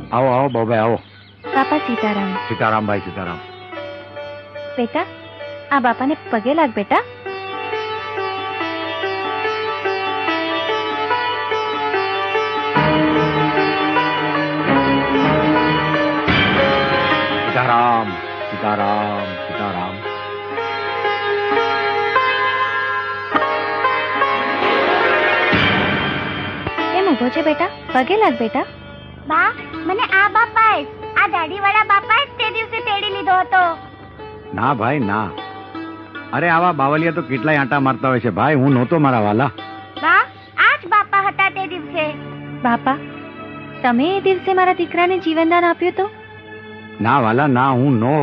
आओ आओ बाबा आओ। बापा सीताराम। सीताराम भाई सीताराम। बेटा आ बापा ने पगे लाग बेटा। सीताराम सीताराम सीताराम। केम ऊभो छे बेटा? पगे लाग बेटा। બા મને આ બાપાએ આ દાઢીવાળા બાપાએ જ તે દિવસે તેડી લીધો હતો. ના ભાઈ ના. અરે આવા બાવલિયા તો કેટલાય આંટા મારતા હોય છે ભાઈ, હું નહોતો મારા વાલા. બા આ જ બાપા હતા તે દિવસે. બાપા તમે એ દિવસે મારા દીકરાને જીવનદાન આપ્યું તો? ના વાલા ના, હું નો.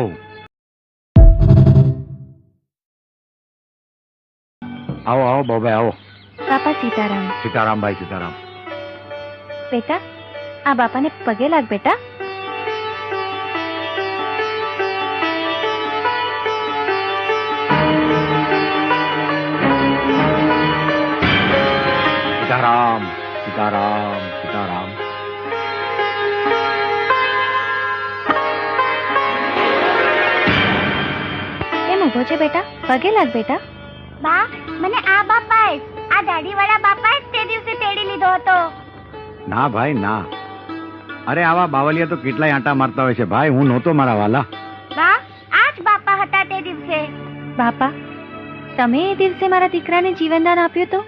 आओ आओ बाबा आओ। बापा सीताराम। सीताराम भाई सीताराम। बेटा आ बापा ने पगे लाग बेटा। सीताराम सीताराम सीताराम। केम ऊभो छे बेटा? पगे लाग बेटा। બા મને આ બાપાએ આ દાઢીવાળા બાપાએ જ તે દિવસે તેડી લીધો હતો. ના ભાઈ ના. અરે આવા બાવલિયા તો કેટલાય આંટા મારતા હોય છે ભાઈ, હું નહોતો મારા વાલા. બા આ જ બાપા હતા તે દિવસે. બાપા તમે એ દિવસે મારા દીકરાને જીવનદાન આપ્યું તો?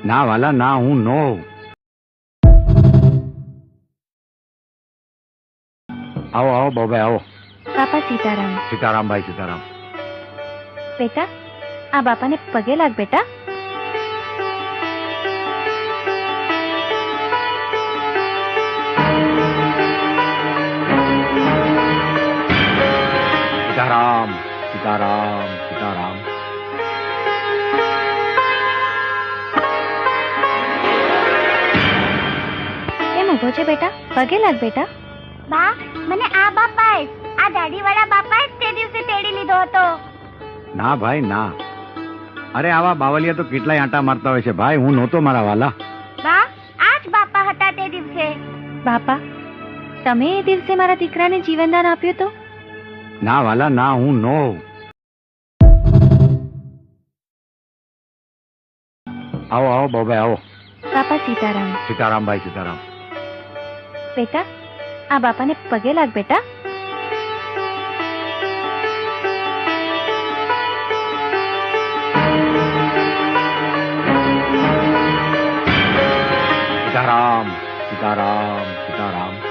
ના વાલા ના, હું નો. आओ आओ बाबा आओ। बापा सीताराम। सीताराम भाई सीताराम। बेटा आ बापा ने पगे लाग बेटा। सीताराम सीताराम सीताराम। केम ऊभो छे बेटा? पगे लाग बेटा। બા મને આ બાપાએ આ દાઢીવાળા બાપાએ જ તે દિવસે તેડી લીધો હતો. ના ભાઈ ના. અરે આવા બાવલિયા તો કેટલાય આંટા મારતા હોય છે ભાઈ, હું નહોતો મારા વાલા. બા આ જ બાપા હતા તે દિવસે. બાપા તમે એ દિવસે મારા દીકરાને જીવનદાન આપ્યું તો? ના વાલા ના, હું નો. आओ आओ बाबा आओ। बापा सीताराम। सीताराम भाई सीताराम। बेटा आ बापा ने पगे लाग बेटा। सीताराम सीताराम